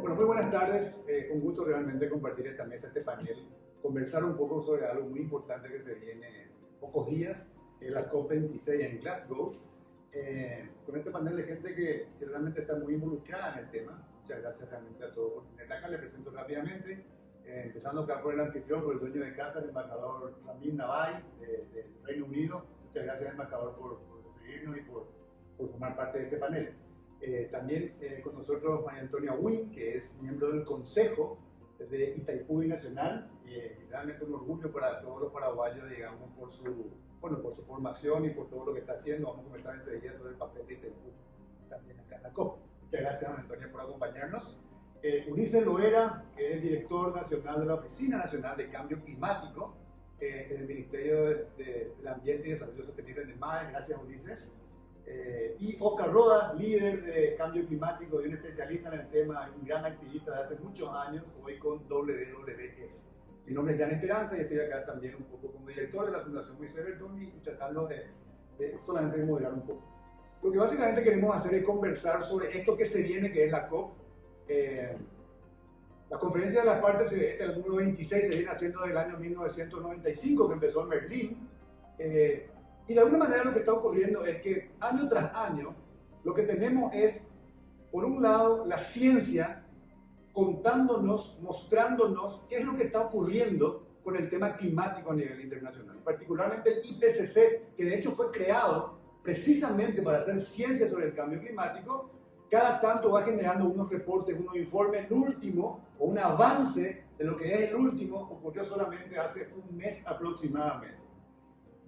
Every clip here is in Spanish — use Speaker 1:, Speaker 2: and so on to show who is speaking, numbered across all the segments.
Speaker 1: Bueno, muy buenas tardes. Un gusto realmente compartir esta mesa, este panel, conversar un poco sobre algo muy importante que se viene en pocos días, la COP26 en Glasgow, con este panel de gente que realmente está muy involucrada en el tema. Muchas gracias realmente a todos por tener acá. Les presento rápidamente, empezando acá por el anfitrión, por el dueño de casa, el embajador Ramin Nawai, del Reino Unido. Muchas gracias, embajador, por recibirnos y por formar parte de este panel. También con nosotros María Antonia Wynn, que es miembro del Consejo de Itaipú Nacional, y realmente un orgullo para todos los paraguayos, digamos, por su formación y por todo lo que está haciendo. Vamos a conversar enseguida sobre el papel de Itaipú también acá en la COP. Muchas gracias, María Antonia, por acompañarnos. Ulises Loera, que es director nacional de la Oficina Nacional de Cambio Climático del Ministerio del Ambiente y Desarrollo Sostenible de MAE. Gracias, Ulises. Y Oscar Rodas, líder de cambio climático y un especialista en el tema, un gran activista de hace muchos años, hoy con WWF. Mi nombre es Jan Esperanza y estoy acá también un poco como director de la Fundación Moisés Bertoni y tratando de solamente de moderar un poco. Lo que básicamente queremos hacer es conversar sobre esto que se viene, que es la COP. La conferencia de las partes, el número 26, se viene haciendo desde el año 1995, que empezó en Berlín. Y de alguna manera lo que está ocurriendo es que año tras año lo que tenemos es, por un lado, la ciencia contándonos, mostrándonos qué es lo que está ocurriendo con el tema climático a nivel internacional. Particularmente el IPCC, que de hecho fue creado precisamente para hacer ciencia sobre el cambio climático, cada tanto va generando unos reportes, unos informes. El último, o un avance de lo que es el último, ocurrió solamente hace un mes aproximadamente.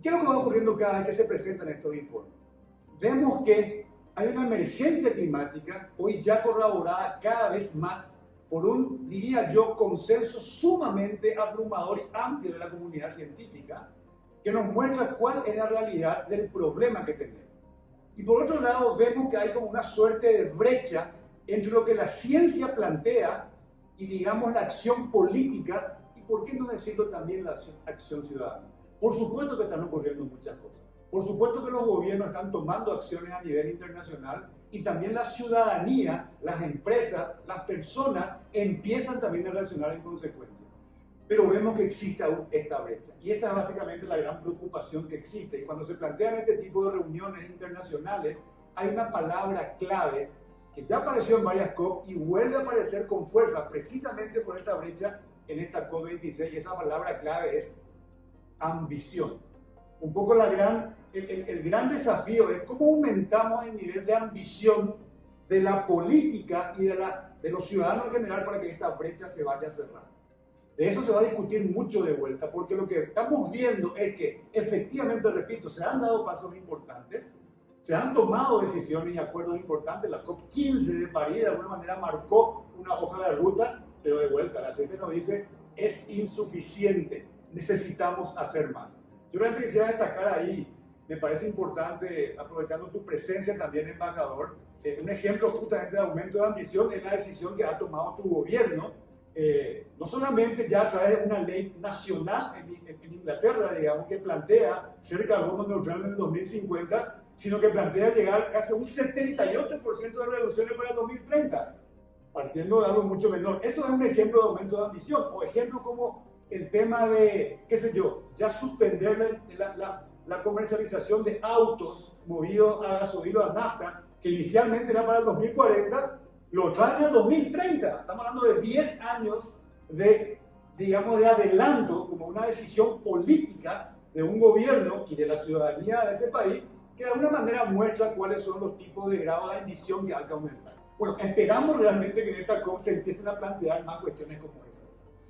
Speaker 1: ¿Qué es lo que va ocurriendo cada vez que se presentan estos informes? Vemos que hay una emergencia climática, hoy ya corroborada cada vez más por un, diría yo, consenso sumamente abrumador y amplio de la comunidad científica, que nos muestra cuál es la realidad del problema que tenemos. Y por otro lado, vemos que hay como una suerte de brecha entre lo que la ciencia plantea y, digamos, la acción política, y por qué no decirlo también la acción ciudadana. Por supuesto que están ocurriendo muchas cosas. Por supuesto que los gobiernos están tomando acciones a nivel internacional y también la ciudadanía, las empresas, las personas empiezan también a reaccionar en consecuencia. Pero vemos que existe aún esta brecha. Y esa es básicamente la gran preocupación que existe. Y cuando se plantean este tipo de reuniones internacionales, hay una palabra clave que ya apareció en varias COP y vuelve a aparecer con fuerza precisamente por esta brecha en esta COP26. Y esa palabra clave es ambición. Un poco el gran desafío es cómo aumentamos el nivel de ambición de la política y de los ciudadanos en general para que esta brecha se vaya a cerrar. De eso se va a discutir mucho de vuelta, porque lo que estamos viendo es que efectivamente, repito, se han dado pasos importantes, se han tomado decisiones y acuerdos importantes. La COP15 de París de alguna manera marcó una hoja de ruta, pero de vuelta la ciencia nos dice es insuficiente. Necesitamos hacer más. Yo realmente quisiera destacar ahí, me parece importante, aprovechando tu presencia también, embajador, un ejemplo justamente de aumento de ambición es la decisión que ha tomado tu gobierno, no solamente ya a través de una ley nacional en Inglaterra, digamos, que plantea ser carbono neutral en el 2050, sino que plantea llegar casi a un 78% de reducciones para el 2030, partiendo de algo mucho menor. Eso es un ejemplo de aumento de ambición, o ejemplo como el tema de, qué sé yo, ya suspender la comercialización de autos movidos a gasolina o a nafta, que inicialmente era para el 2040, lo traen al 2030. Estamos hablando de 10 años de, digamos, de adelanto, como una decisión política de un gobierno y de la ciudadanía de ese país, que de alguna manera muestra cuáles son los tipos de grado de ambición que hay que aumentar. Bueno, esperamos realmente que en esta COP se empiecen a plantear más cuestiones como esa.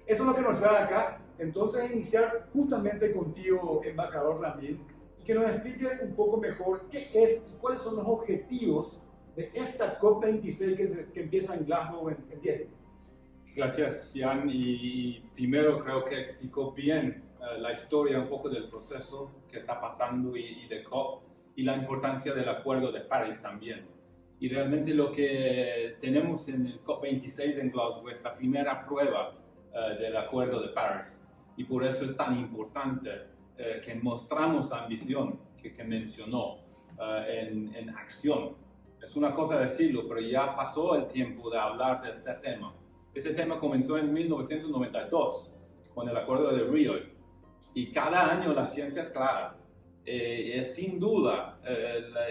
Speaker 1: Eso es lo que nos trae acá. Entonces, iniciar justamente contigo, embajador Ramin, y que nos expliques un poco mejor qué es y cuáles son los objetivos de esta COP26 que empieza en Glasgow en 10 días.
Speaker 2: Gracias, Jan. Y primero creo que explicó bien la historia un poco del proceso que está pasando y de COP y la importancia del Acuerdo de París también. Y realmente lo que tenemos en el COP26 en Glasgow es la primera prueba del Acuerdo de París, y por eso es tan importante que mostramos la ambición que mencionó en acción. Es una cosa decirlo, pero ya pasó el tiempo de hablar de este tema. Este tema comenzó en 1992 con el Acuerdo de Río, y cada año la ciencia es clara. Es sin duda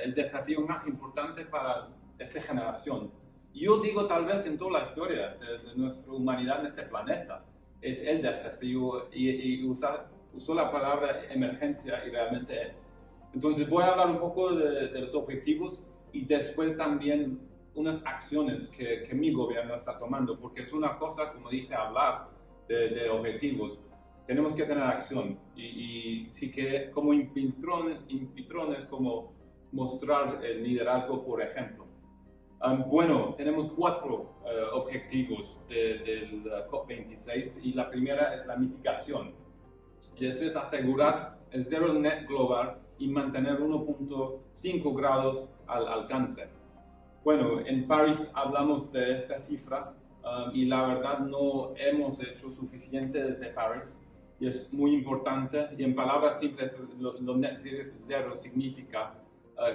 Speaker 2: el desafío más importante para esta generación. Yo digo tal vez en toda la historia de nuestra humanidad en este planeta, es el desafío, y usó la palabra emergencia y realmente es. Entonces voy a hablar un poco de los objetivos y después también unas acciones que mi gobierno está tomando, porque es una cosa, como dije, hablar de objetivos. Tenemos que tener acción y sí que como anfitriones, como mostrar el liderazgo, por ejemplo. Bueno, tenemos 4 objetivos del COP26 y la primera es la mitigación. Y eso es asegurar el Zero Net global y mantener 1.5 grados al alcance. Bueno, en París hablamos de esta cifra y la verdad no hemos hecho suficiente desde París. Y es muy importante, y en palabras simples, lo net zero significa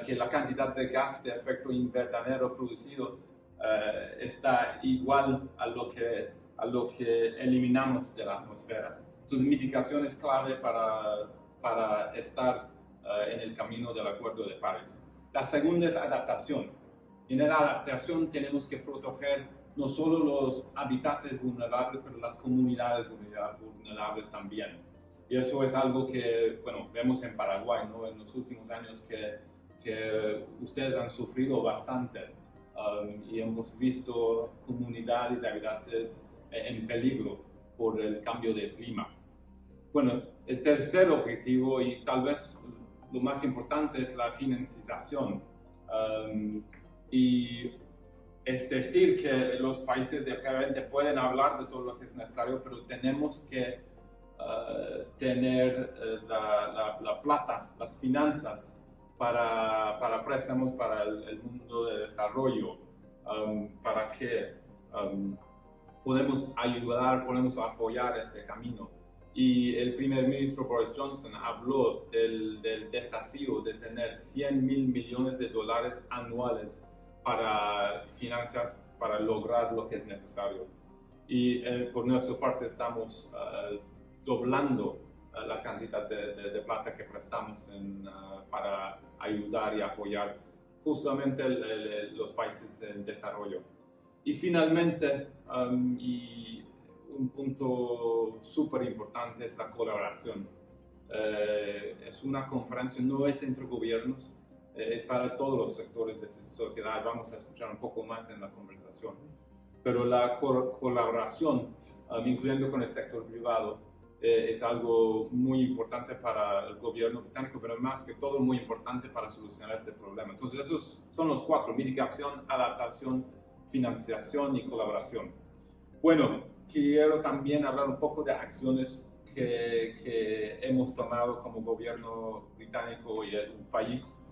Speaker 2: que la cantidad de gas de efecto invernadero producido está igual a lo que eliminamos de la atmósfera. Entonces, mitigación es clave para estar en el camino del Acuerdo de París. La segunda es adaptación. En la adaptación tenemos que proteger no solo los habitantes vulnerables, pero las comunidades vulnerables también. Y eso es algo que, bueno, vemos en Paraguay, ¿no? En los últimos años que ustedes han sufrido bastante y hemos visto comunidades y habitantes en peligro por el cambio de clima. Bueno, el tercer objetivo y tal vez lo más importante es la financiación. Y es decir, que los países del G20 pueden hablar de todo lo que es necesario, pero tenemos que tener la plata, las finanzas para préstamos para el mundo de desarrollo, para que podemos ayudar, podemos apoyar este camino. Y el primer ministro Boris Johnson habló del desafío de tener $100 mil millones anuales para financiar, para lograr lo que es necesario. Y por nuestra parte estamos doblando la cantidad de plata que prestamos para ayudar y apoyar justamente los países en desarrollo. Y finalmente, y un punto súper importante es la colaboración. Es una conferencia, no es entre gobiernos, es para todos los sectores de sociedad. Vamos a escuchar un poco más en la conversación. Pero la colaboración, incluyendo con el sector privado, es algo muy importante para el gobierno británico, pero más que todo muy importante para solucionar este problema. Entonces esos son los 4: mitigación, adaptación, financiación y colaboración. Bueno, quiero también hablar un poco de acciones que hemos tomado como gobierno británico y el país.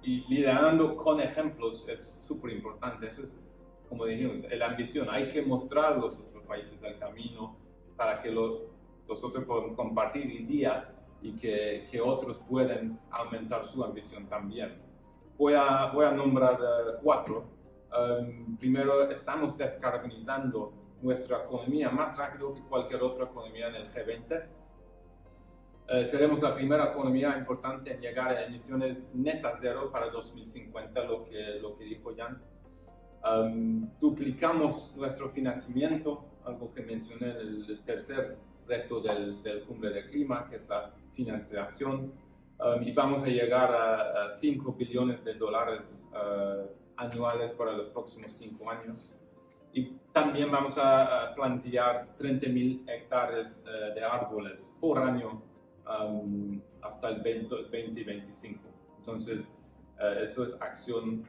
Speaker 2: Y liderando con ejemplos es súper importante. Eso es, como dijimos, la ambición. Hay que mostrar a los otros países el camino para que los otros puedan compartir ideas y que otros puedan aumentar su ambición también. Voy a nombrar 4. Primero, estamos descarbonizando nuestra economía más rápido que cualquier otra economía en el G20. Seremos la primera economía importante en llegar a emisiones netas cero para 2050, lo que dijo Jan. Duplicamos nuestro financiamiento, algo que mencioné en el tercer reto del Cumbre del Clima, que es la financiación, y vamos a llegar a $5 billones anuales para los próximos 5 años. Y también vamos a plantear 30.000 hectáreas de árboles por año hasta el 2025. Entonces, eso es acción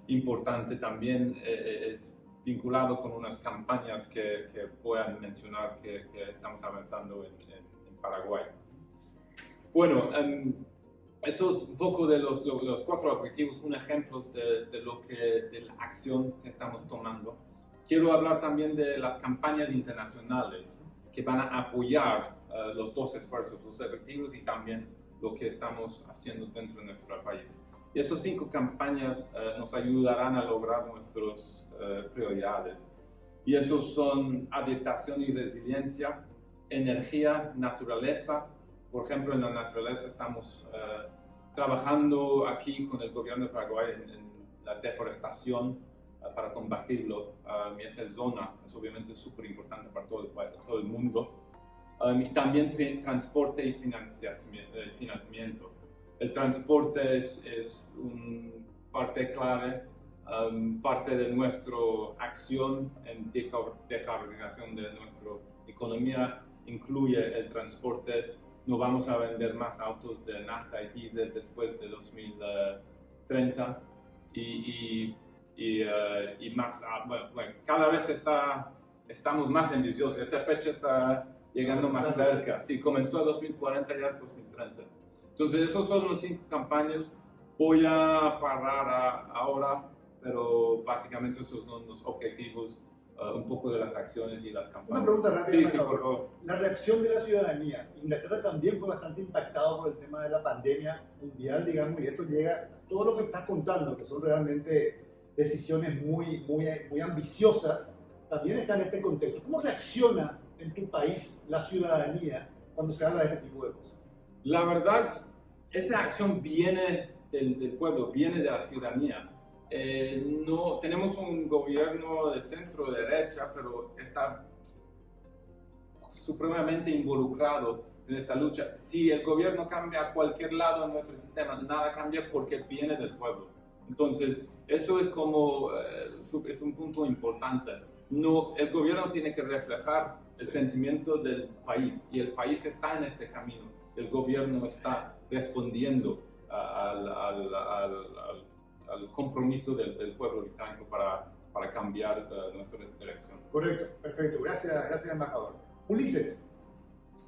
Speaker 2: importante también. Es vinculado con unas campañas que puedan mencionar que estamos avanzando en Paraguay. Bueno, eso es un poco de los 4 objetivos, un ejemplo de la acción que estamos tomando. Quiero hablar también de las campañas internacionales que van a apoyar los 2 esfuerzos, los objetivos y también lo que estamos haciendo dentro de nuestro país. Y esas 5 campañas nos ayudarán a lograr nuestras prioridades. Y esos son adaptación y resiliencia, energía, naturaleza. Por ejemplo, en la naturaleza estamos trabajando aquí con el gobierno de Paraguay en la deforestación para combatirlo. Y esta zona es obviamente súper importante para todo el mundo. Y también transporte y financiamiento. El transporte es una parte clave, parte de nuestra acción en decarbonización de nuestra economía incluye el transporte. No vamos a vender más autos de nafta y diésel después de 2030 y más. Bueno, cada vez estamos más ambiciosos. Esta fecha está llegando más cerca. Si comenzó en 2040, ya es 2030. Entonces, esos son los 5 campañas. Voy a parar ahora, pero básicamente esos son los objetivos, un poco de las acciones y las campañas.
Speaker 1: Una pregunta rápida.
Speaker 2: Sí, por favor.
Speaker 1: La reacción de la ciudadanía. Inglaterra también fue bastante impactado por el tema de la pandemia mundial, digamos, y esto llega, todo lo que estás contando, que son realmente decisiones muy ambiciosas, también está en este contexto. ¿Cómo reacciona en tu país la ciudadanía cuando se habla de este tipo de cosas?
Speaker 2: La verdad, esta acción viene del pueblo, viene de la ciudadanía. No, tenemos un gobierno de centro derecha, pero está supremamente involucrado en esta lucha. Si el gobierno cambia a cualquier lado en nuestro sistema, nada cambia porque viene del pueblo. Entonces, eso es como, es un punto importante. No, el gobierno tiene que reflejar el sentimiento del país y el país está en este camino. El gobierno está respondiendo al compromiso del pueblo británico para cambiar nuestra dirección.
Speaker 1: Correcto, perfecto. Gracias, embajador. Ulises,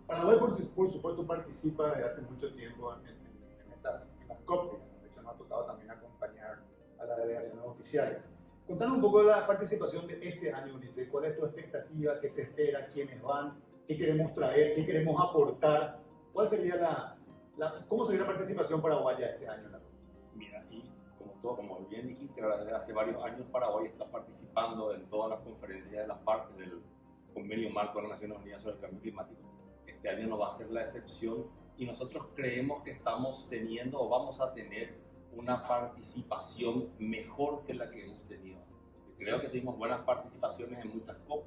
Speaker 1: Paraguay por supuesto participa desde hace mucho tiempo en las COP. De hecho, nos ha tocado también acompañar a las delegaciones oficiales. Contanos un poco de la participación de este año, Ulises. ¿Cuál es tu expectativa? ¿Qué se espera? ¿Quiénes van? ¿Qué queremos traer? ¿Qué queremos aportar? ¿Cuál sería cómo sería la participación paraguaya este año?
Speaker 3: Mira, y como bien dijiste, desde hace varios años Paraguay está participando en todas las conferencias de las partes del Convenio Marco de las Naciones Unidas sobre el Cambio Climático. Este año no va a ser la excepción y nosotros creemos que estamos teniendo o vamos a tener una participación mejor que la que hemos tenido. Creo que tuvimos buenas participaciones en muchas COP,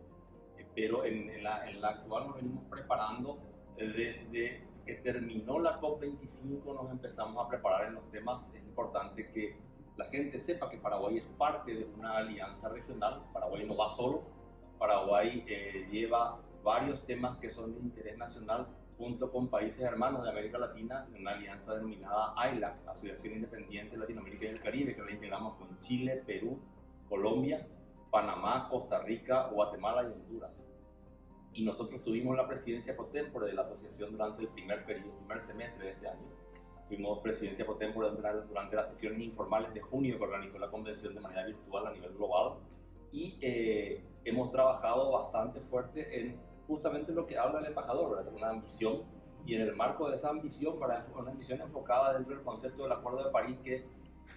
Speaker 3: pero en la actual nos venimos preparando desde que terminó la COP25, nos empezamos a preparar en los temas. Es importante que la gente sepa que Paraguay es parte de una alianza regional. Paraguay no va solo, Paraguay lleva varios temas que son de interés nacional junto con países hermanos de América Latina en una alianza denominada AILAC, Asociación Independiente de Latinoamérica y del Caribe, que la integramos con Chile, Perú, Colombia, Panamá, Costa Rica, Guatemala y Honduras. Y nosotros tuvimos la presidencia pro tempore de la asociación durante el primer semestre de este año. Tuvimos presidencia pro tempore durante las sesiones informales de junio que organizó la convención de manera virtual a nivel global. Y hemos trabajado bastante fuerte en justamente lo que habla el embajador, ¿verdad? Una ambición, y en el marco de esa ambición, una ambición enfocada dentro del concepto del Acuerdo de París, que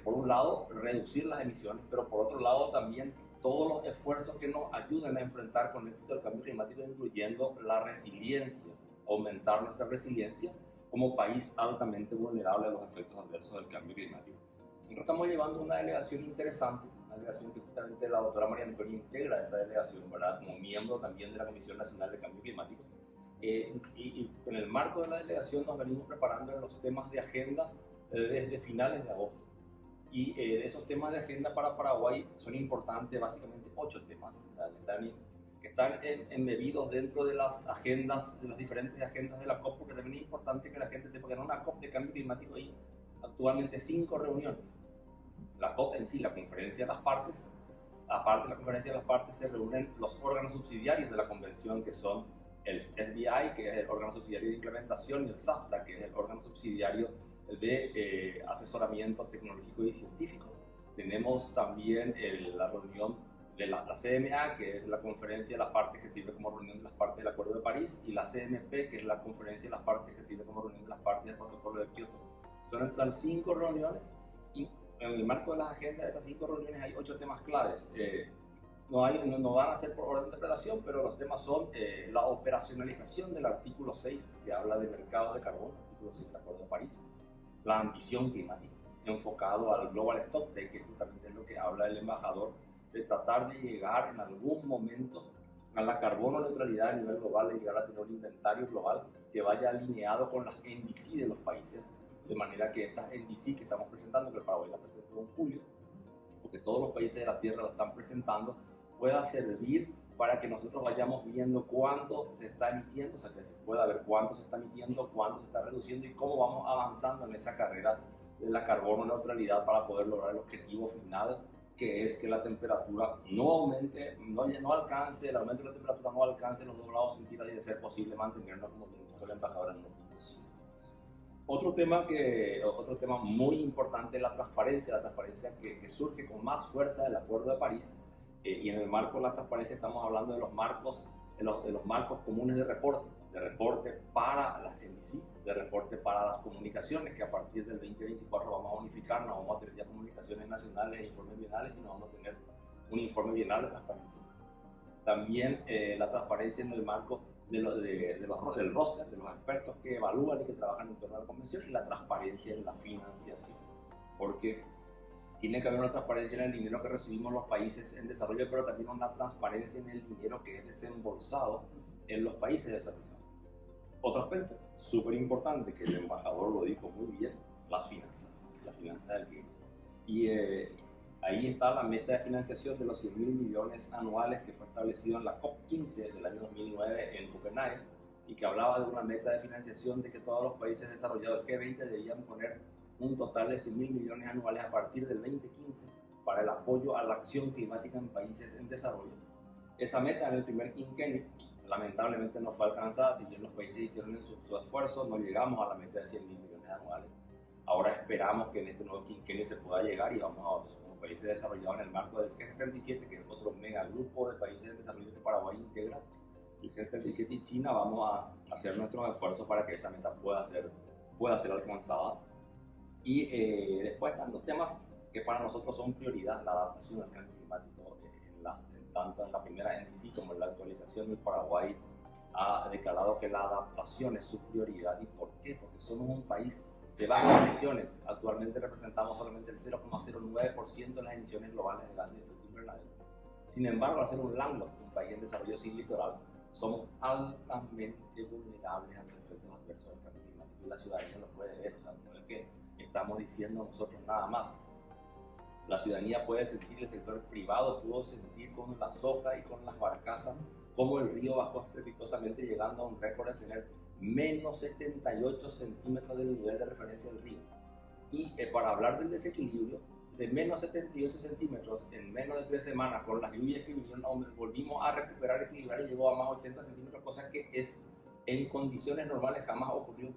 Speaker 3: por un lado reducir las emisiones, pero por otro lado también todos los esfuerzos que nos ayuden a enfrentar con éxito el cambio climático, incluyendo la resiliencia, aumentar nuestra resiliencia como país altamente vulnerable a los efectos adversos del cambio climático. Nosotros estamos llevando una delegación interesante, una delegación que justamente la doctora María Antonia integra esa delegación, ¿verdad? Como miembro también de la Comisión Nacional de Cambio Climático. Y en el marco de la delegación nos venimos preparando en los temas de agenda desde finales de agosto. Y esos temas de agenda para Paraguay son importantes, básicamente 8 temas, que están embebidos dentro de las agendas, de las diferentes agendas de la COP, porque también es importante que la gente sepa que en una COP de cambio climático hay actualmente 5 reuniones. La COP en sí, la conferencia de las partes, aparte de la conferencia de las partes se reúnen los órganos subsidiarios de la convención, que son el SBI, que es el órgano subsidiario de implementación, y el SAPTA, que es el órgano subsidiario de asesoramiento tecnológico y científico. Tenemos también la reunión de la CMA, que es la conferencia de las partes que sirve como reunión de las partes del Acuerdo de París, y la CMP, que es la conferencia de las partes que sirve como reunión de las partes del Protocolo de Kioto. Son en total 5 reuniones Y en el marco de las agendas de estas 5 reuniones hay 8 temas claves. No van a ser por orden de interpretación, pero los temas son la operacionalización del artículo 6, que habla de mercado de carbono, artículo 6 del Acuerdo de París, la ambición climática, enfocado al Global Stocktake, que justamente es lo que habla el embajador, de tratar de llegar en algún momento a la carbono neutralidad a nivel global, de llegar a tener un inventario global que vaya alineado con las NDC de los países, de manera que estas NDC que estamos presentando, que el Paraguay la presentó en julio, porque todos los países de la Tierra la están presentando, pueda servir para que nosotros vayamos viendo cuánto se está emitiendo, o sea, que se pueda ver cuánto se está emitiendo, cuánto se está reduciendo y cómo vamos avanzando en esa carrera de la carbono neutralidad para poder lograr el objetivo final, que es que la temperatura no aumente, no alcance, el aumento de la temperatura no alcance los 2 grados centígrados y de ser posible mantenernos, como dijo el embajador, en 1.5. Otro tema muy importante es la transparencia que surge con más fuerza del Acuerdo de París, y en el marco de la transparencia estamos hablando de los marcos comunes de reporte para las NDC, de reporte para las comunicaciones, que a partir del 2024 vamos a unificar, no vamos a tener ya comunicaciones nacionales e informes bienales, sino vamos a tener un informe bienal de transparencia. También la transparencia en el marco del roster, de los expertos que evalúan y que trabajan en torno a la convención, y la transparencia en la financiación, porque tiene que haber una transparencia en el dinero que recibimos los países en desarrollo, pero también una transparencia en el dinero que es desembolsado en los países desarrollados. Otro aspecto súper importante, que el embajador lo dijo muy bien, las finanzas del clima. Y ahí está la meta de financiación de los 100.000 millones anuales que fue establecido en la COP15 del año 2009 en Copenhague, y que hablaba de una meta de financiación de que todos los países desarrollados, el G20, debían poner un total de 100.000 millones anuales a partir del 2015 para el apoyo a la acción climática en países en desarrollo. Esa meta en el primer quinquenio lamentablemente no fue alcanzada, si bien los países hicieron su esfuerzo, no llegamos a la meta de 100.000 millones anuales. Ahora esperamos que en este nuevo quinquenio se pueda llegar, y vamos como países desarrollados en el marco del G77, que es otro megagrupo de países en desarrollo que Paraguay integra, el G77 y China, vamos a hacer nuestros esfuerzos para que esa meta pueda ser alcanzada. Y después están los temas que para nosotros son prioridad: la adaptación al cambio climático, tanto en la primera NDC como en la actualización. El Paraguay ha declarado que la adaptación es su prioridad. ¿Y por qué? Porque somos un país de bajas emisiones. Actualmente representamos solamente el 0,09% de las emisiones globales de gases de efecto invernadero. Sin embargo, al ser un landlocked, un país en desarrollo sin litoral, somos altamente vulnerables a los efectos adversos del cambio climático, y la ciudadanía lo puede ver. O sea, no es que estamos diciendo nosotros nada más. La ciudadanía puede sentir, el sector privado pudo sentir con la soja y con las barcazas cómo el río bajó estrepitosamente, llegando a un récord de tener menos 78 centímetros del nivel de referencia del río. Y para hablar del desequilibrio, de menos 78 centímetros en menos de 3 semanas, con las lluvias que vinieron, volvimos a recuperar, equilibrar, y llegó a más 80 centímetros, cosa que es en condiciones normales jamás ocurrió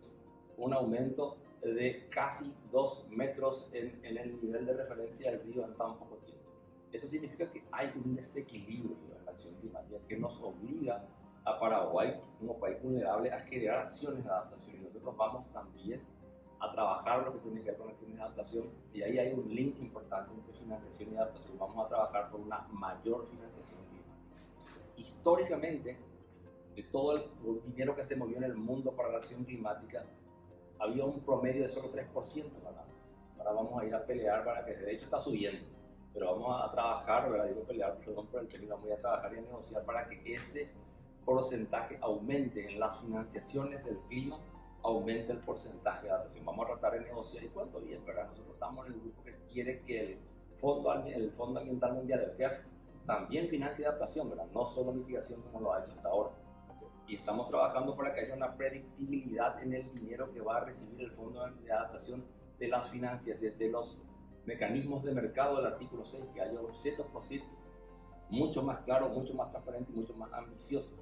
Speaker 3: un aumento de casi 2 metros en el nivel de referencia del río en tan poco tiempo. Eso significa que hay un desequilibrio en la acción climática que nos obliga a Paraguay, como país vulnerable, a generar acciones de adaptación. Y nosotros vamos también a trabajar lo que tiene que ver con acciones de adaptación, y ahí hay un link importante entre financiación y adaptación. Vamos a trabajar por una mayor financiación climática. Históricamente, de todo el dinero que se movió en el mundo para la acción climática, había un promedio de solo 3%, ¿verdad? Ahora vamos a ir a pelear para que, de hecho está subiendo, pero vamos a trabajar, ¿verdad? Digo pelear, perdón por el término, vamos a trabajar y a negociar para que ese porcentaje aumente en las financiaciones del clima, aumente el porcentaje de adaptación. Vamos a tratar de negociar, y cuánto bien, ¿verdad? Nosotros estamos en el grupo que quiere que el Fondo Ambiental Mundial, el FEAF, también financie adaptación, ¿verdad? No solo mitigación como lo ha hecho hasta ahora. Y estamos trabajando para que haya una predictibilidad en el dinero que va a recibir el Fondo de Adaptación de las financiaciones, de los mecanismos de mercado del artículo 6, que haya un set of procedures mucho más claro, mucho más transparente y mucho más ambicioso,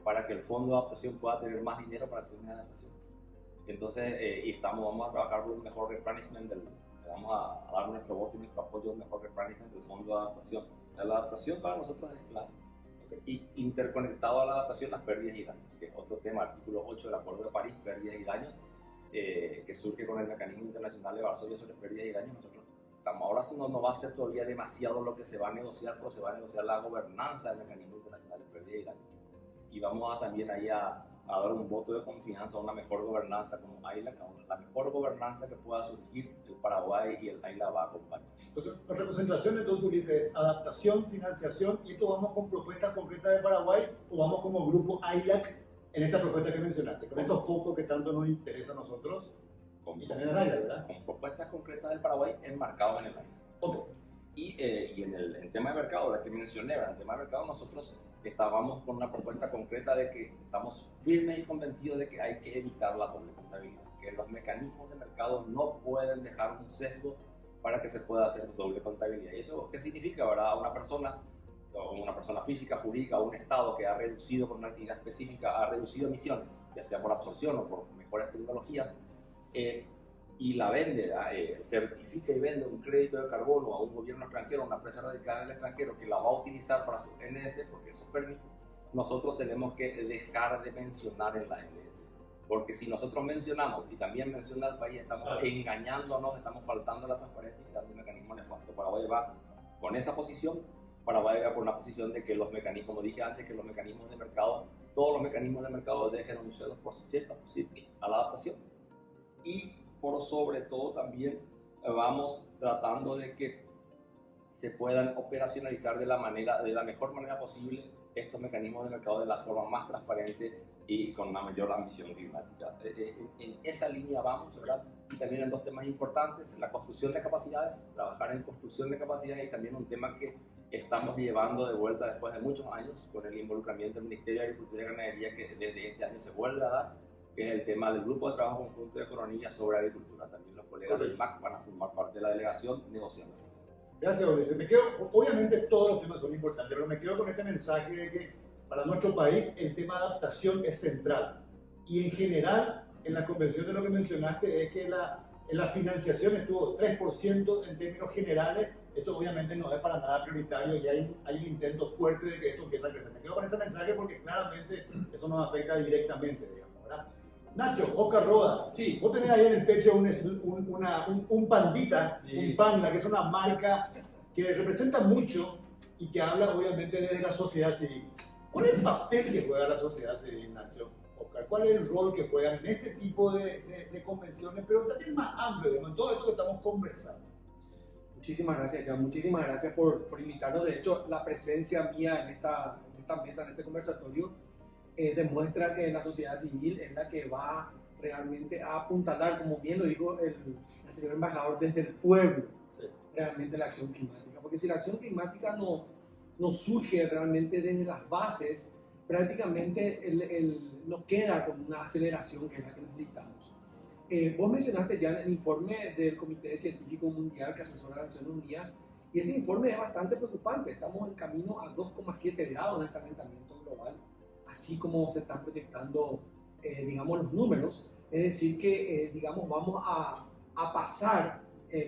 Speaker 3: para que el Fondo de Adaptación pueda tener más dinero para acciones de adaptación. Entonces, vamos a trabajar por un mejor replenishment, vamos a dar nuestro voto y nuestro apoyo a un mejor replenishment del Fondo de Adaptación. La adaptación para nosotros es clave. Y interconectado a la adaptación, las pérdidas y daños, que es otro tema, artículo 8 del Acuerdo de París, pérdidas y daños, que surge con el Mecanismo Internacional de Varsovia sobre pérdidas y daños. Nosotros estamos ahora no va a ser todavía demasiado lo que se va a negociar, pero se va a negociar la gobernanza del mecanismo internacional de pérdida y daño. Y vamos a también ahí a dar un voto de confianza a una mejor gobernanza como AILAC, la mejor gobernanza que pueda surgir. El Paraguay y el AILAC va a acompañar.
Speaker 1: Entonces, nuestra concentración entonces, Ulises, es adaptación, financiación, y esto vamos con propuestas concretas de Paraguay o vamos como grupo AILAC en esta propuesta que mencionaste, con estos focos que tanto nos interesa a nosotros y también a AILAC, ¿verdad?
Speaker 3: Con propuestas concretas del Paraguay enmarcadas en el AILAC.
Speaker 1: Ok.
Speaker 3: Y en el tema de mercado, la que mencioné, en el tema de mercado nosotros estábamos con una propuesta concreta de que estamos firmes y convencidos de que hay que evitar la doble contabilidad, que los mecanismos de mercado no pueden dejar un sesgo para que se pueda hacer doble contabilidad. ¿Y eso qué significa, verdad? Una persona física, jurídica, o un Estado que ha reducido por una actividad específica, ha reducido emisiones, ya sea por absorción o por mejores tecnologías, y la vende, certifica y vende un crédito de carbono a un gobierno extranjero, a una empresa radicada en el extranjero que la va a utilizar para su NS, porque eso permite, nosotros tenemos que dejar de mencionar en la NS. Porque si nosotros mencionamos y también menciona el país, estamos engañándonos, estamos faltando a la transparencia y dando un mecanismo nefasto. Paraguay va con esa posición, Paraguay va con la posición de que los mecanismos, como dije antes, que los mecanismos de mercado, todos los mecanismos de mercado dejen un 0% a la adaptación. Y por sobre todo también vamos tratando de que se puedan operacionalizar de la mejor manera posible estos mecanismos de mercado de la forma más transparente y con una mayor ambición climática. En esa línea vamos, ¿verdad? Y también en dos temas importantes, la construcción de capacidades, trabajar en construcción de capacidades, y también un tema que estamos llevando de vuelta después de muchos años con el involucramiento del Ministerio de Agricultura y Ganadería, que desde este año se vuelve a dar, que es el tema del Grupo de Trabajo Conjunto de Economía sobre Agricultura. También los colegas del MAC van a formar parte de la delegación negociando.
Speaker 1: Gracias, Ulises. Obviamente todos los temas son importantes, pero me quedo con este mensaje de que para nuestro país el tema de adaptación es central. Y en general, en la convención de lo que mencionaste, es que en la financiación estuvo 3% en términos generales. Esto obviamente no es para nada prioritario y hay un intento fuerte de que esto empiece a crecer. Me quedo con ese mensaje porque claramente eso nos afecta directamente, digamos, ¿verdad? Nacho, Oscar Rodas,
Speaker 4: sí.
Speaker 1: Vos tenés ahí en el pecho un pandita, sí. Un panda, que es una marca que representa mucho y que habla obviamente desde la sociedad civil. ¿Cuál es el papel que juega la sociedad civil, Nacho? Oscar, ¿cuál es el rol que juegan en este tipo de convenciones, pero también más amplio, digamos, en todo esto que estamos conversando?
Speaker 4: Muchísimas gracias, Jan. Muchísimas gracias por invitarnos. De hecho, la presencia mía en esta mesa, en este conversatorio, demuestra que la sociedad civil es la que va realmente a apuntalar, como bien lo dijo el señor embajador, desde el pueblo, realmente la acción climática. Porque si la acción climática no surge realmente desde las bases, prácticamente no queda con una aceleración que es la que necesitamos. Vos mencionaste ya el informe del Comité Científico Mundial que asesora a las Naciones Unidas, y ese informe es bastante preocupante. Estamos en camino a 2,7 grados de calentamiento global, así como se están proyectando, digamos, los números. Es decir, que, digamos, vamos a pasar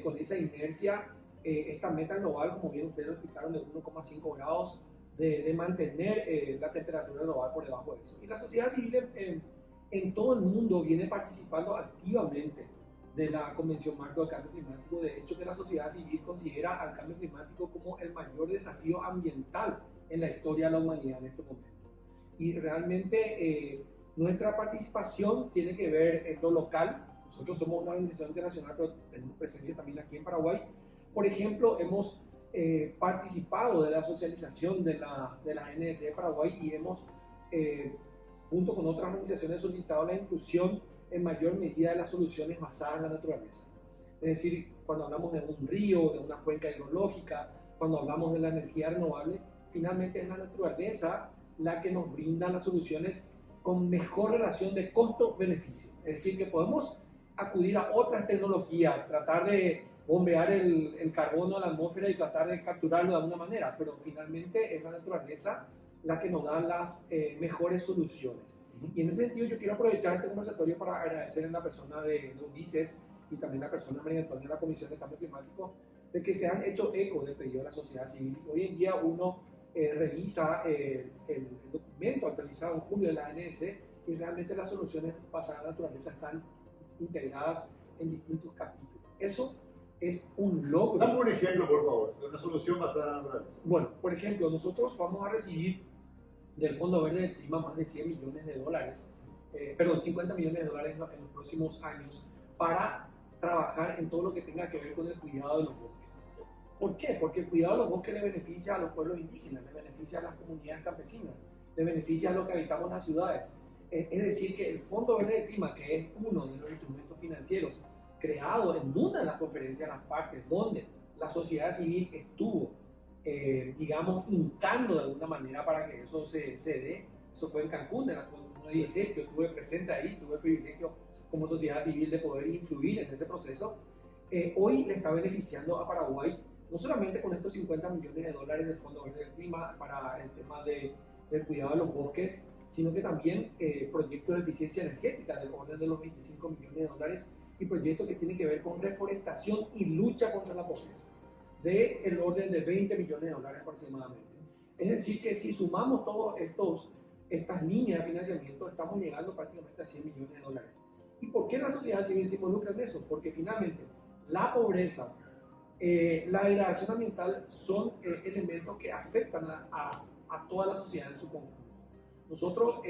Speaker 4: con esa inercia esta meta global, como bien ustedes lo explicaron, de 1,5 grados, de mantener la temperatura global por debajo de eso. Y la sociedad civil en todo el mundo viene participando activamente de la Convención Marco del Cambio Climático. De hecho, que la sociedad civil considera al cambio climático como el mayor desafío ambiental en la historia de la humanidad en este momento. Y realmente nuestra participación tiene que ver en lo local. Nosotros somos una organización internacional, pero tenemos presencia también aquí en Paraguay. Por ejemplo, hemos participado de la socialización de la NS de Paraguay y hemos, junto con otras organizaciones, solicitado la inclusión en mayor medida de las soluciones basadas en la naturaleza. Es decir, cuando hablamos de un río, de una cuenca hidrológica, cuando hablamos de la energía renovable, finalmente es la naturaleza la que nos brinda las soluciones con mejor relación de costo-beneficio. Es decir, que podemos acudir a otras tecnologías, tratar de bombear el carbono a la atmósfera y tratar de capturarlo de alguna manera, pero finalmente es la naturaleza la que nos da las mejores soluciones. Y en ese sentido yo quiero aprovechar este conversatorio para agradecer a la persona de Ulises y también a la persona de María Antonia de la Comisión de Cambio Climático de que se han hecho eco del pedido de la sociedad civil. Hoy en día uno revisa el documento actualizado en julio de la ANS y realmente las soluciones basadas en la naturaleza están integradas en distintos capítulos. Eso es un logro.
Speaker 1: Dame un ejemplo, por favor, de una solución basada en la naturaleza.
Speaker 4: Bueno, por ejemplo, nosotros vamos a recibir del Fondo Verde del Clima más de 100 millones de dólares, 50 millones de dólares en los próximos años para trabajar en todo lo que tenga que ver con el cuidado de los bosques. ¿Por qué? Porque el cuidado de los bosques le beneficia a los pueblos indígenas, le beneficia a las comunidades campesinas, le beneficia a los que habitamos en las ciudades. Es decir, que el Fondo Verde del Clima, que es uno de los instrumentos financieros creado en una de las conferencias de las partes, donde la sociedad civil estuvo, digamos, hincando de alguna manera para que eso se dé. Eso fue en Cancún, en la COP16, yo estuve presente ahí, tuve el privilegio como sociedad civil de poder influir en ese proceso. Hoy le está beneficiando a Paraguay, no solamente con estos 50 millones de dólares del Fondo Verde del Clima para el tema del cuidado de los bosques, sino que también proyectos de eficiencia energética del orden de los 25 millones de dólares y proyectos que tienen que ver con reforestación y lucha contra la pobreza, del orden de 20 millones de dólares aproximadamente. Es decir, que si sumamos todas estas líneas de financiamiento, estamos llegando prácticamente a 100 millones de dólares. ¿Y por qué la sociedad civil se involucra en eso? Porque finalmente la pobreza, la degradación ambiental son elementos que afectan a toda la sociedad en su conjunto. Nosotros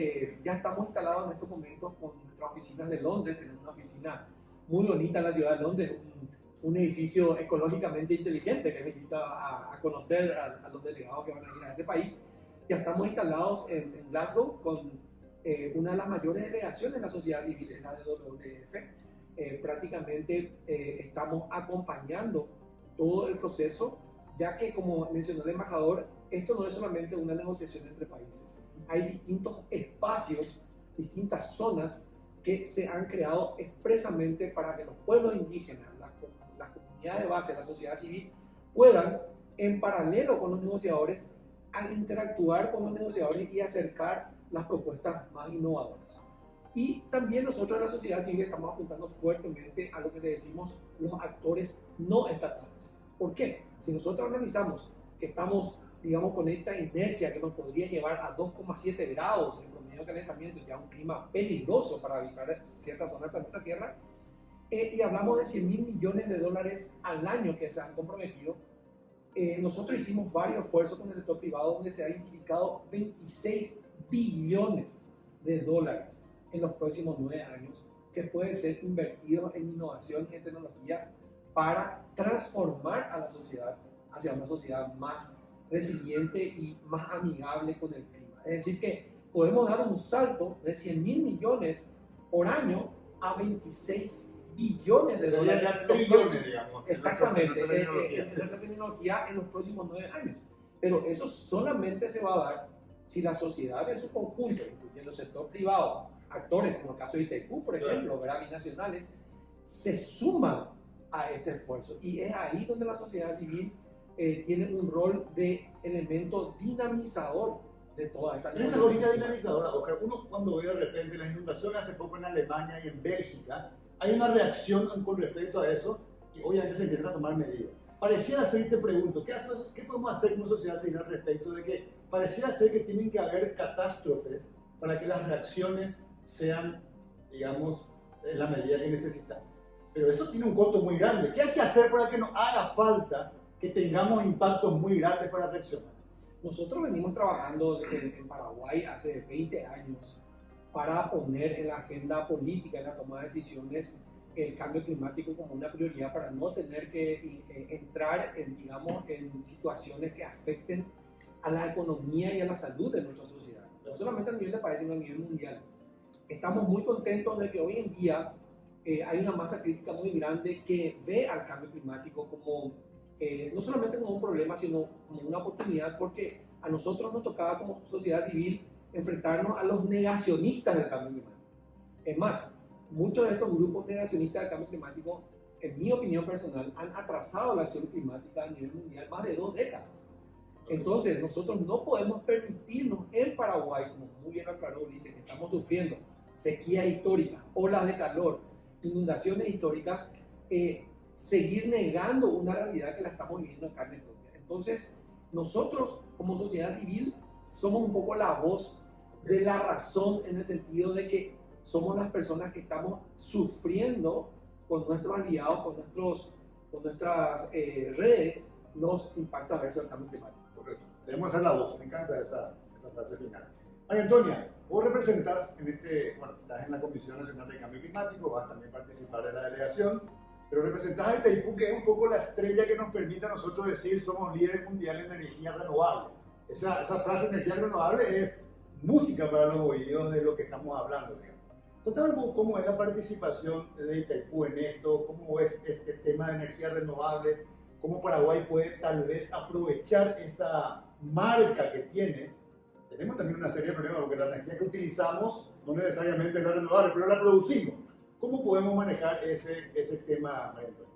Speaker 4: ya estamos instalados en estos momentos con nuestras oficinas de Londres, tenemos una oficina muy bonita en la ciudad de Londres, un edificio ecológicamente inteligente que me invita a conocer a los delegados que van a ir a ese país. Ya estamos instalados en Glasgow con una de las mayores delegaciones de la sociedad civil, es la de WWF. Prácticamente estamos acompañando todo el proceso, ya que, como mencionó el embajador, esto no es solamente una negociación entre países. Hay distintos espacios, distintas zonas que se han creado expresamente para que los pueblos indígenas, las comunidades de base, la sociedad civil, puedan, en paralelo con los negociadores, a interactuar con los negociadores y acercar las propuestas más innovadoras. Y también nosotros en la sociedad civil estamos apuntando fuertemente a lo que le decimos los actores no estatales. ¿Por qué? Si nosotros analizamos que estamos, digamos, con esta inercia que nos podría llevar a 2,7 grados en promedio de calentamiento, ya un clima peligroso para habitar ciertas zonas del planeta Tierra, y hablamos de 100 mil millones de dólares al año que se han comprometido, nosotros hicimos varios esfuerzos con el sector privado donde se ha identificado 26 billones de dólares en los próximos 9 años que pueden ser invertidos en innovación y en tecnología para transformar a la sociedad hacia una sociedad más resiliente y más amigable con el clima. Es decir, que podemos dar un salto de 100 mil millones por año a 26 billones de dólares.
Speaker 1: Ya trillones, digamos.
Speaker 4: Exactamente, en nuestra tecnología en los próximos 9 años. Pero eso solamente se va a dar si la sociedad en su conjunto, incluyendo el sector privado, actores como el caso de Itaipú, por ejemplo, binacionales, se suman a este esfuerzo. Y es ahí donde la sociedad civil tiene un rol de elemento dinamizador de toda esta
Speaker 1: En esa lógica dinamizadora, Oscar, uno cuando ve de repente las inundaciones hace poco en Alemania y en Bélgica, hay una reacción con respecto a eso y obviamente se empiezan a tomar medidas. Pareciera ser, y te pregunto, ¿qué podemos hacer como sociedad civil al respecto de que pareciera ser que tienen que haber catástrofes para que las reacciones sean, digamos, en la medida que necesitamos? Pero eso tiene un costo muy grande. ¿Qué hay que hacer para que no haga falta que tengamos impactos muy grandes para reaccionar?
Speaker 4: Nosotros venimos trabajando en Paraguay hace 20 años para poner en la agenda política, en la toma de decisiones, el cambio climático como una prioridad para no tener que entrar en situaciones que afecten a la economía y a la salud de nuestra sociedad, no solamente a nivel de país, sino a nivel mundial. Estamos muy contentos de que hoy en día hay una masa crítica muy grande que ve al cambio climático como no solamente como un problema, sino como una oportunidad, porque a nosotros nos tocaba como sociedad civil enfrentarnos a los negacionistas del cambio climático. Es más, muchos de estos grupos negacionistas del cambio climático, en mi opinión personal, han atrasado la acción climática a nivel mundial más de 2 décadas. Entonces, nosotros no podemos permitirnos en Paraguay, como muy bien aclaró Ulises, que estamos sufriendo sequías históricas, olas de calor, inundaciones históricas, seguir negando una realidad que la estamos viviendo en carne propia. Entonces, nosotros como sociedad civil somos un poco la voz de la razón, en el sentido de que somos las personas que estamos sufriendo con nuestros aliados, con nuestros con nuestras redes los impactos adversos del cambio climático.
Speaker 1: Correcto. Debemos hacer la voz. Me encanta esa frase final. María Antonia, vos representás estás en la Comisión Nacional de Cambio Climático, vas también a participar de la delegación, pero representás a Itaipú, que es un poco la estrella que nos permite a nosotros decir somos líderes mundiales en energía renovable. Esa frase energía renovable es música para los oídos de lo que estamos hablando. Digamos. Contame un poco cómo es la participación de Itaipú en esto, cómo es este tema de energía renovable, cómo Paraguay puede tal vez aprovechar esta marca que tiene. Tenemos también una serie de problemas porque la energía que utilizamos no necesariamente es la renovable, pero la producimos. ¿Cómo podemos manejar ese tema, María Antonia?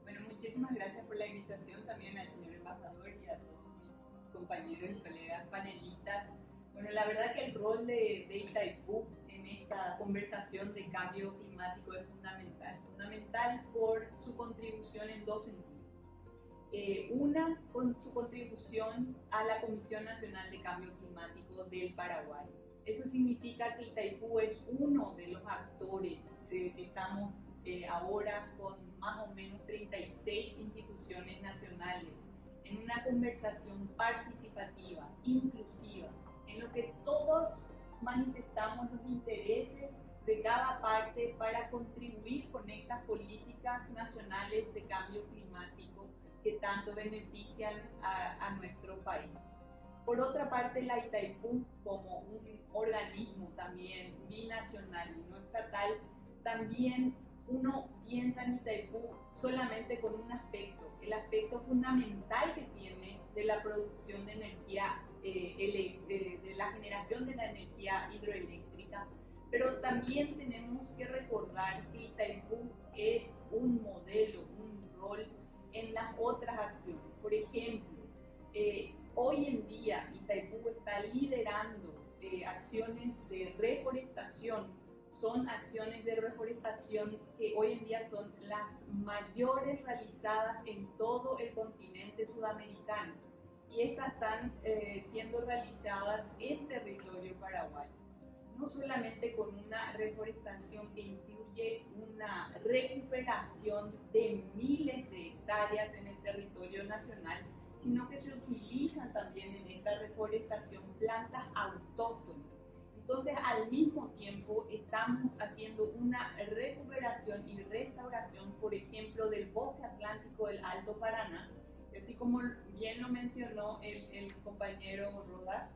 Speaker 5: Bueno, muchísimas gracias por la invitación también al señor embajador y a todos mis compañeros y colegas panelistas. Bueno, la verdad que el rol de Itaipú en esta conversación de cambio climático es fundamental por su contribución en dos sentidos. Una, con su contribución a la Comisión Nacional de Cambio Climático del Paraguay. Eso significa que Itaipú es uno de los actores que estamos ahora con más o menos 36 instituciones nacionales en una conversación participativa, inclusiva, en lo que todos manifestamos los intereses de cada parte para contribuir con estas políticas nacionales de cambio climático que tanto benefician a nuestro país. Por otra parte, la Itaipú, como un organismo también binacional y no estatal, también uno piensa en Itaipú solamente con un aspecto, el aspecto fundamental que tiene de la producción de energía, de la generación de la energía hidroeléctrica, pero también tenemos que recordar que Itaipú es un modelo, un rol en las otras acciones. Por ejemplo, hoy en día Itaipú está liderando acciones de reforestación. Son acciones de reforestación que hoy en día son las mayores realizadas en todo el continente sudamericano y estas están siendo realizadas en territorio paraguayo. No solamente con una reforestación que incluye una recuperación de miles de hectáreas en el territorio nacional, sino que se utilizan también en esta reforestación plantas autóctonas. Entonces, al mismo tiempo, estamos haciendo una recuperación y restauración, por ejemplo, del bosque atlántico del Alto Paraná, así como bien lo mencionó el compañero Rodas.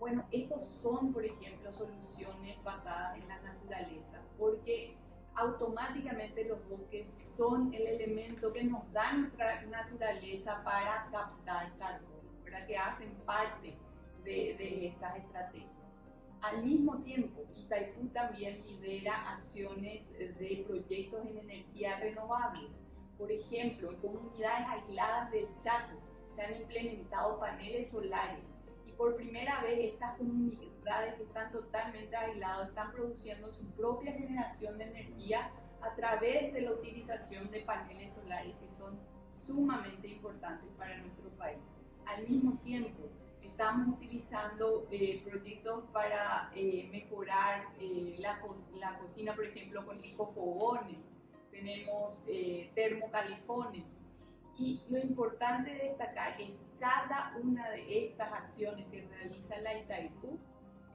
Speaker 5: Bueno, estos son, por ejemplo, soluciones basadas en la naturaleza, porque automáticamente los bosques son el elemento que nos da nuestra naturaleza para captar carbono, ¿verdad? Que hacen parte de estas estrategias. Al mismo tiempo, Itaipú también lidera acciones de proyectos en energía renovable. Por ejemplo, en comunidades aisladas del Chaco se han implementado paneles solares. Por primera vez, estas comunidades que están totalmente aisladas están produciendo su propia generación de energía a través de la utilización de paneles solares que son sumamente importantes para nuestro país. Al mismo tiempo, estamos utilizando proyectos para mejorar la cocina, por ejemplo, con ecofogones. Tenemos termocalifones. Y lo importante de destacar es que cada una de estas acciones que realiza la Itaipú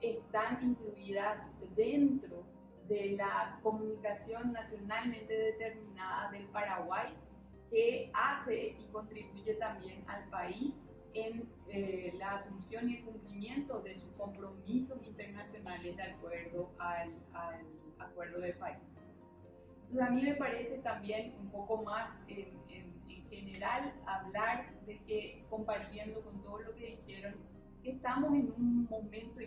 Speaker 5: están incluidas dentro de la comunicación nacionalmente determinada del Paraguay, que hace y contribuye también al país en la asunción y el cumplimiento de sus compromisos internacionales de acuerdo al Acuerdo de París. Entonces, a mí me parece también un poco más en general hablar de que, compartiendo con todo lo que dijeron, que estamos en un momento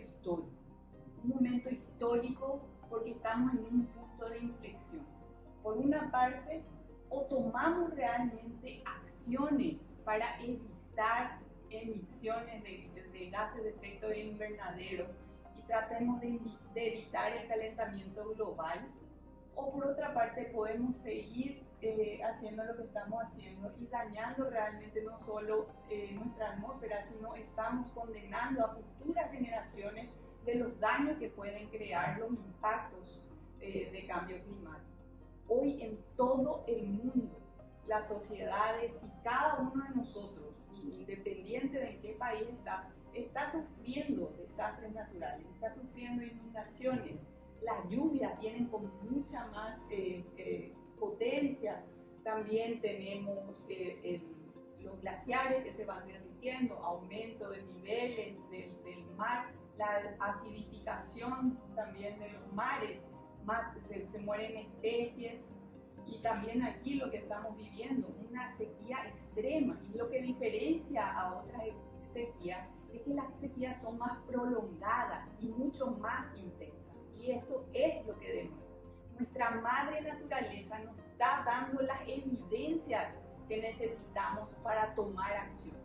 Speaker 5: histórico porque estamos en un punto de inflexión. Por una parte, o tomamos realmente acciones para evitar emisiones de gases de efecto invernadero y tratemos de evitar el calentamiento global, o por otra parte podemos seguir haciendo lo que estamos haciendo y dañando realmente no solo nuestra atmósfera, sino estamos condenando a futuras generaciones de los daños que pueden crear los impactos de cambio climático. Hoy en todo el mundo las sociedades y cada uno de nosotros, independiente de en qué país está sufriendo desastres naturales, está sufriendo inundaciones. Las lluvias vienen con mucha más potencia. También tenemos los glaciares que se van derritiendo, aumento de niveles del mar, la acidificación también de los mares, se mueren especies. Y también aquí lo que estamos viviendo, una sequía extrema. Y lo que diferencia a otras sequías es que las sequías son más prolongadas y mucho más intensas. Y esto es lo que demuestra. Nuestra madre naturaleza nos está dando las evidencias que necesitamos para tomar acción.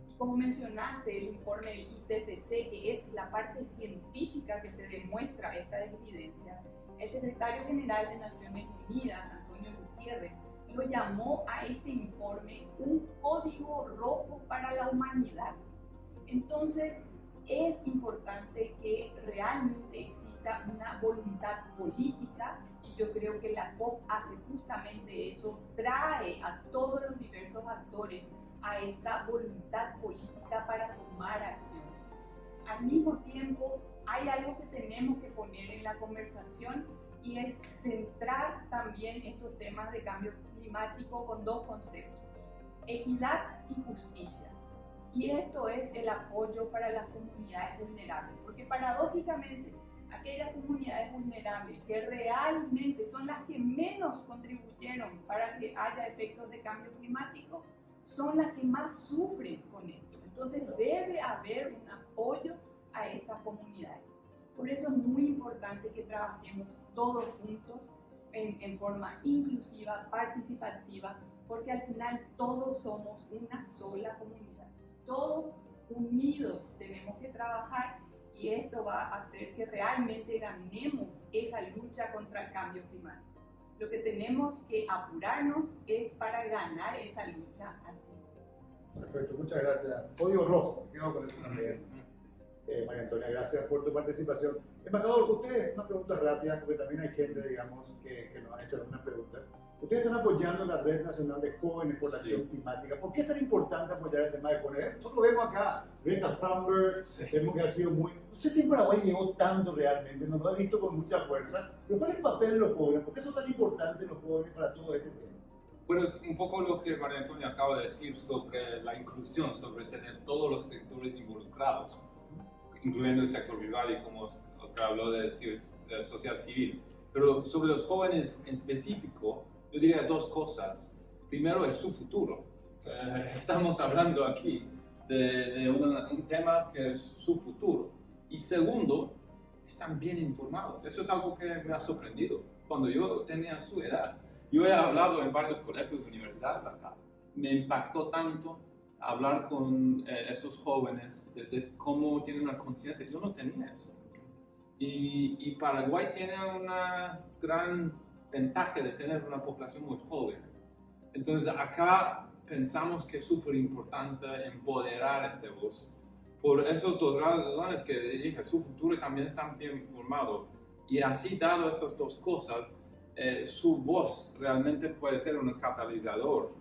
Speaker 5: Y como mencionaste, el informe del IPCC, que es la parte científica que te demuestra estas evidencias, el secretario general de Naciones Unidas, Antonio Gutiérrez, lo llamó a este informe un código rojo para la humanidad. Entonces, es importante que realmente exista una voluntad política, y yo creo que la COP hace justamente eso, trae a todos los diversos actores a esta voluntad política para tomar acciones. Al mismo tiempo, hay algo que tenemos que poner en la conversación y es centrar también estos temas de cambio climático con dos conceptos: equidad y justicia. Y esto es el apoyo para las comunidades vulnerables, porque paradójicamente aquellas comunidades vulnerables que realmente son las que menos contribuyeron para que haya efectos de cambio climático son las que más sufren con esto. Entonces debe haber un apoyo a estas comunidades. Por eso es muy importante que trabajemos todos juntos en forma inclusiva, participativa, porque al final todos somos una sola comunidad. Todos unidos tenemos que trabajar y esto va a hacer que realmente ganemos esa lucha contra el cambio climático. Lo que tenemos que apurarnos es para ganar esa lucha a tiempo.
Speaker 1: Perfecto, muchas gracias. Código rojo, quedo con eso también. María Antonia, gracias por tu participación. Embajador, ustedes, una pregunta rápida, porque también hay gente, digamos, que nos ha hecho algunas preguntas. Ustedes están apoyando la Red Nacional de Jóvenes por la Acción Climática. ¿Por qué es tan importante apoyar el tema de jóvenes? Nosotros vemos acá, Greta Thunberg, vemos que ha sido muy... No sé si en Paraguay llegó tanto realmente, no lo he visto con mucha fuerza. Pero ¿cuál es el papel de los jóvenes? ¿Por qué son tan importantes los jóvenes para todo este tema?
Speaker 2: Bueno, es un poco lo que María Antonia acaba de decir sobre la inclusión, sobre tener todos los sectores involucrados, incluyendo el sector privado y como Oscar habló de decir, sociedad civil. Pero sobre los jóvenes en específico, yo diría dos cosas. Primero es su futuro. Estamos hablando aquí de un tema que es su futuro. Y segundo, están bien informados. Eso es algo que me ha sorprendido. Cuando yo tenía su edad, yo he hablado en varios colegios y universidades acá. Me impactó tanto hablar con estos jóvenes de cómo tienen una conciencia. Yo no tenía eso. Y Paraguay tiene una gran ventaja de tener una población muy joven. Entonces acá pensamos que es súper importante empoderar a este voz. Por esos dos razones que dije, su futuro también está bien formado. Y así, dado esas dos cosas, su voz realmente puede ser un catalizador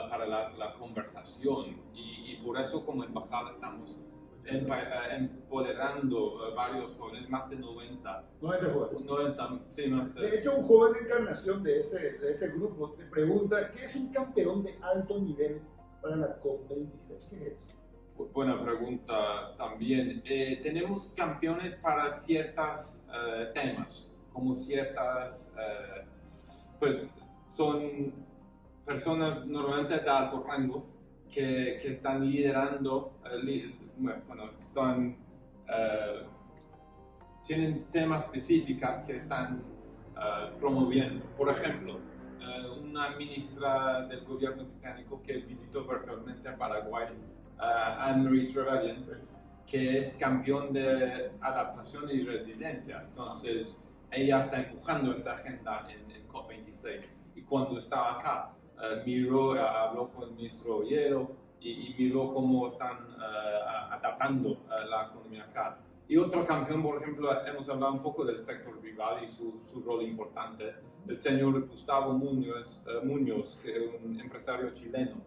Speaker 2: para la conversación. Y por eso como embajada estamos empoderando varios jóvenes, más de 90.
Speaker 1: 90 jóvenes.
Speaker 2: 90, sí, más
Speaker 1: de hecho, un joven de encarnación de ese grupo te pregunta, ¿qué es un campeón de alto nivel para la COP26? ¿Qué es eso?
Speaker 2: Buena pregunta también. Tenemos campeones para ciertos temas, como ciertas, pues son personas normalmente de alto rango que están liderando, tienen temas específicos que están promoviendo. Por ejemplo, una ministra del gobierno británico que visitó virtualmente a Paraguay, Anne-Marie Trevelyan, que es campeón de adaptación y resiliencia. Entonces, ella está empujando esta agenda en COP26. Y cuando estaba acá, habló con el ministro Ollero y miró cómo están adaptando la economía acá. Y otro campeón, por ejemplo, hemos hablado un poco del sector privado y su rol importante. El señor Gustavo Muñoz, que es un empresario chileno,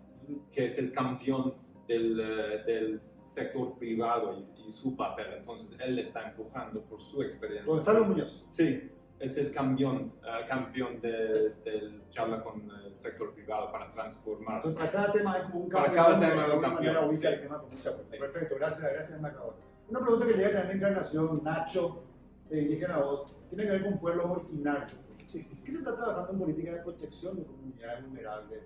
Speaker 2: que es el campeón del sector privado y su papel. Entonces, él está empujando por su experiencia.
Speaker 1: Gonzalo Muñoz.
Speaker 2: Sí, es el campeón del charla con el sector privado para transformar.
Speaker 1: Entonces, para cada tema es como un campeón.
Speaker 2: Para cada tema
Speaker 1: de
Speaker 2: es un
Speaker 1: alguna
Speaker 2: campeón,
Speaker 1: manera ubica
Speaker 2: sí.
Speaker 1: el tema con mucha fuerza.
Speaker 2: Sí.
Speaker 1: Perfecto, gracias Marcador. Una pregunta que llega también de Encarnación, Nacho, se dirigen a vos, tiene que ver con pueblos originarios.
Speaker 4: Sí.
Speaker 1: ¿Qué se está trabajando en política de protección de comunidades vulnerables?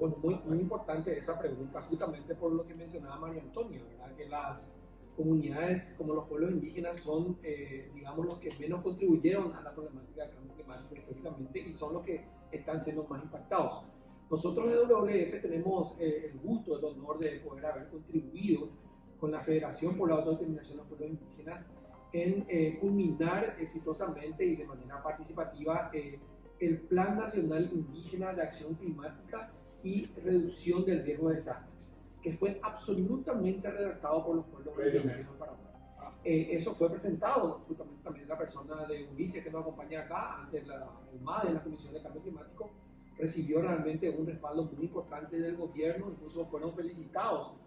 Speaker 4: Bueno, muy importante esa pregunta, justamente por lo que mencionaba María Antonia, ¿verdad? Que las comunidades como los pueblos indígenas son, digamos, los que menos contribuyeron a la problemática del cambio climático históricamente y son los que están siendo más impactados. Nosotros de WWF tenemos el gusto, el honor de poder haber contribuido con la Federación por la Autodeterminación de los Pueblos Indígenas en culminar exitosamente y de manera participativa el Plan Nacional Indígena de Acción Climática y Reducción del Riesgo de Desastres, que fue absolutamente redactado por los pueblos originarios del Paraguay. Eso fue presentado justamente también la persona de Ulises que nos acompaña acá ante el MADE, la Comisión de Cambio Climático, recibió realmente un respaldo muy importante del gobierno, incluso fueron felicitados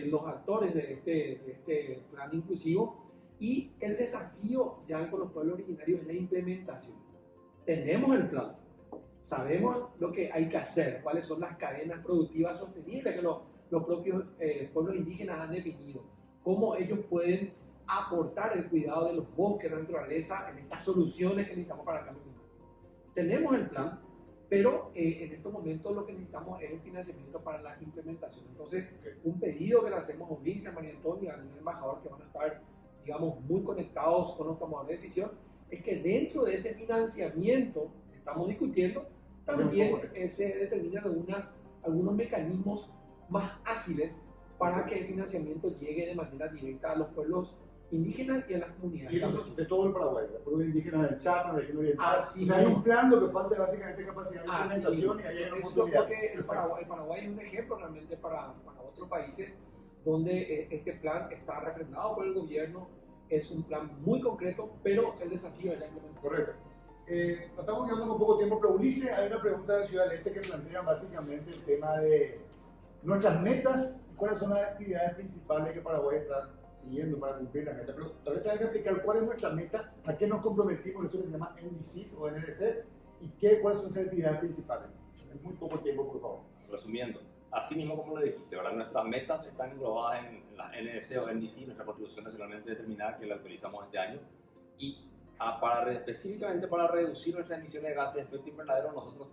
Speaker 4: los actores de este plan inclusivo, y el desafío ya con los pueblos originarios es la implementación. Tenemos el plan, sabemos lo que hay que hacer, cuáles son las cadenas productivas sostenibles que los propios pueblos indígenas han definido, cómo ellos pueden aportar el cuidado de los bosques, la naturaleza en estas soluciones que necesitamos para el cambio climático. Tenemos el plan, pero en estos momentos lo que necesitamos es el financiamiento para la implementación. Entonces, un pedido que le hacemos a Ulises, a María Antonia, al señor embajador, que van a estar, digamos, muy conectados con los tomadores de decisión, es que dentro de ese financiamiento que estamos discutiendo, también se determinan algunos mecanismos más ágiles para que el financiamiento llegue de manera directa a los pueblos indígenas y a las comunidades.
Speaker 1: Y eso de todo el Paraguay, los pueblos indígenas del Chaco, la región oriental.
Speaker 4: Así
Speaker 1: o sea, hay un plan, lo que falta es básicamente capacidad de implementación y ahí hay una
Speaker 4: eso
Speaker 1: oportunidad.
Speaker 4: porque el Paraguay es un ejemplo realmente para otros países donde este plan está refrendado por el gobierno, es un plan muy concreto, pero el desafío es la implementación.
Speaker 1: Correcto. Nos estamos quedando con poco tiempo, pero Ulises, hay una pregunta de Ciudad del Este que plantea básicamente el tema de nuestras metas y cuáles son las actividades principales que Paraguay está siguiendo para cumplir la meta. Pero tal vez tenga que explicar cuál es nuestra meta, a qué nos comprometimos, esto que se llama NDCs o NDC, y cuáles son esas actividades principales. En muy poco tiempo, por favor. Resumiendo,
Speaker 3: Así mismo como lo dijiste, ¿verdad? Nuestras metas están englobadas en la NDC o NDC, nuestra contribución nacionalmente determinada, que la actualizamos este año. Y específicamente para reducir nuestras emisiones de gases de efecto invernadero, nosotros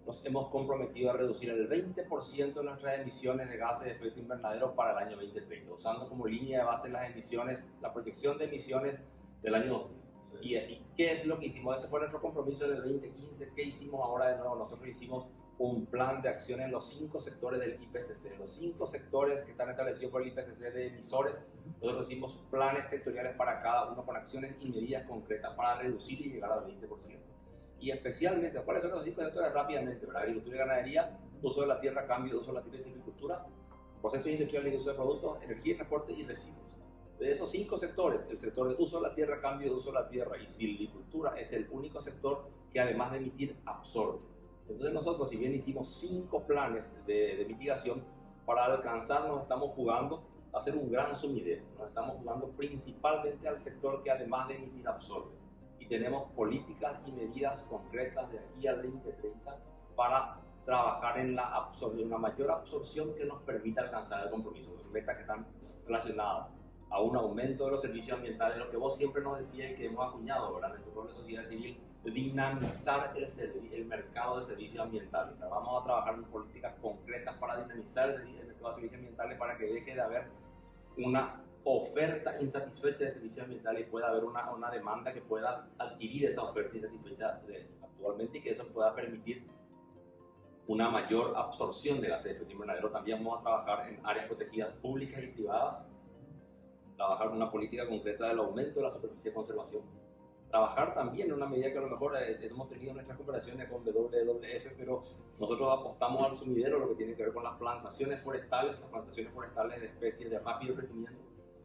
Speaker 3: nos hemos comprometido a reducir el 20% de nuestras emisiones de gases de efecto invernadero para el año 2030, usando como línea de base las emisiones, la proyección de emisiones del año 2000. ¿Y qué es lo que hicimos? Ese fue nuestro compromiso en el 2015. ¿Qué hicimos ahora de nuevo? Nosotros hicimos un plan de acción en los 5 sectores del IPCC, los 5 sectores que están establecidos por el IPCC de emisores. Nosotros hicimos planes sectoriales para cada uno con acciones y medidas concretas para reducir y llegar al 20%. Y especialmente, ¿cuáles son los 5 sectores? Rápidamente, ¿verdad? Agricultura y ganadería, uso de la tierra, cambio de uso de la tierra y silvicultura, procesos industriales y uso de productos, energía y transporte y residuos. De esos 5 sectores, el sector de uso de la tierra, cambio de uso de la tierra y silvicultura es el único sector que además de emitir, absorbe. Entonces nosotros, si bien hicimos 5 planes de mitigación, para alcanzar nos estamos jugando a hacer un gran sumidero. Nos estamos jugando principalmente al sector que además de emitir, absorbe. Y tenemos políticas y medidas concretas de aquí al 2030 para trabajar en una mayor absorción que nos permita alcanzar el compromiso. Metas que están relacionadas a un aumento de los servicios ambientales, lo que vos siempre nos decías y que hemos acuñado, ¿verdad? En tu rol de sociedad civil, dinamizar el mercado de servicios ambientales. O sea, vamos a trabajar en políticas concretas para dinamizar el mercado de servicios ambientales para que deje de haber una oferta insatisfecha de servicios ambientales y pueda haber una demanda que pueda adquirir esa oferta insatisfecha actualmente y que eso pueda permitir una mayor absorción de gases de efecto invernadero. También vamos a trabajar en áreas protegidas públicas y privadas, trabajar una política concreta del aumento de la superficie de conservación, trabajar también en una medida que a lo mejor hemos tenido nuestras conversaciones con WWF, pero nosotros apostamos al sumidero, lo que tiene que ver con las plantaciones forestales de especies de rápido crecimiento,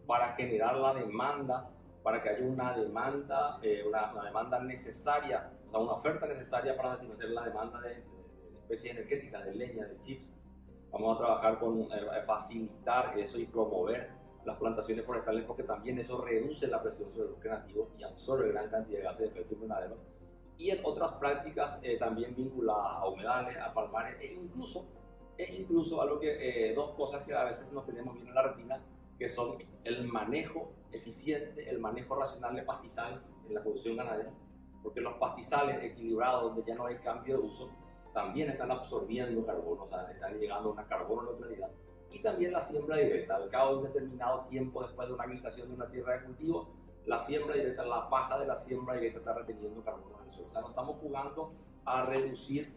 Speaker 3: para generar la demanda, para que haya una demanda necesaria, o sea, una oferta necesaria para satisfacer la demanda de especies energéticas, de leña, de chips. Vamos a trabajar con facilitar eso y promover las plantaciones forestales, porque también eso reduce la presión sobre el bosque nativo y absorbe gran cantidad de gases de efecto invernadero. Y en otras prácticas también vinculadas a humedales, a palmares e incluso algo que dos cosas que a veces no tenemos bien en la retina, que son el manejo eficiente, el manejo racional de pastizales en la producción ganadera, porque los pastizales equilibrados, donde ya no hay cambio de uso, también están absorbiendo carbono, o sea, están llegando a una carbono neutralidad. Y también la siembra directa, al cabo de un determinado tiempo después de una habilitación de una tierra de cultivo, la siembra directa, la paja de la siembra directa está reteniendo carbono en el suelo. O sea, no estamos jugando a reducir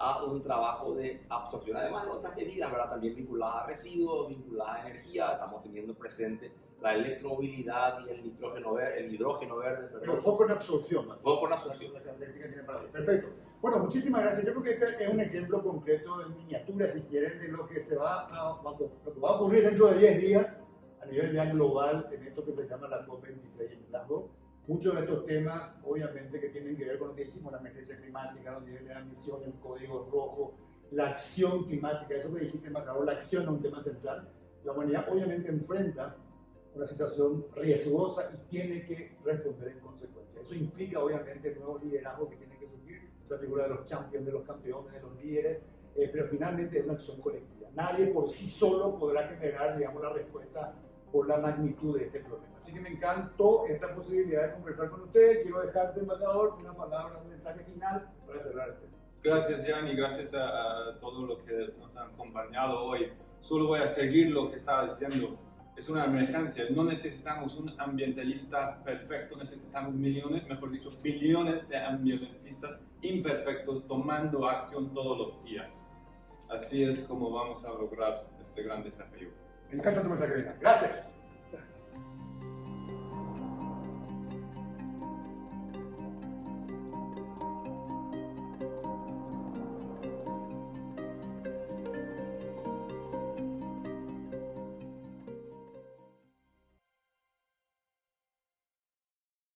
Speaker 3: a un trabajo de absorción, además de otras medidas, ¿verdad? También vinculadas a residuos, vinculadas a energía. Estamos teniendo presente la electromovilidad y el hidrógeno verde.
Speaker 1: Pero foco en absorción.
Speaker 3: Foco en absorción.
Speaker 1: La característica que tiene para hoy. Perfecto. Bueno, muchísimas gracias. Yo creo que este es un ejemplo concreto en miniatura, si quieren, de lo que va a ocurrir dentro de 10 días a nivel ya global en esto que se llama la COP26 en Glasgow. Muchos de estos temas, obviamente, que tienen que ver con lo que dijimos, la emergencia climática, los niveles de emisión, el código rojo, la acción climática, eso que dijiste, Macarón, la acción es un tema central. La humanidad obviamente enfrenta una situación riesgosa y tiene que responder en consecuencia. Eso implica, obviamente, nuevos liderazgos que tienen que surgir, esa figura de los champions, de los campeones, de los líderes, pero finalmente es una acción colectiva. Nadie por sí solo podrá generar, digamos, la respuesta por la magnitud de este problema. Así que me encantó esta posibilidad de conversar con ustedes. Quiero dejarte, embajador, una palabra, un mensaje final para cerrar el tema.
Speaker 2: Gracias, Jan, y gracias a todos los que nos han acompañado hoy. Solo voy a seguir lo que estaba diciendo. Es una emergencia. No necesitamos un ambientalista perfecto, necesitamos millones, mejor dicho, billones de ambientalistas imperfectos tomando acción todos los días. Así es como vamos a lograr este gran desafío.
Speaker 1: Me encanta tu mensaje, Gracias.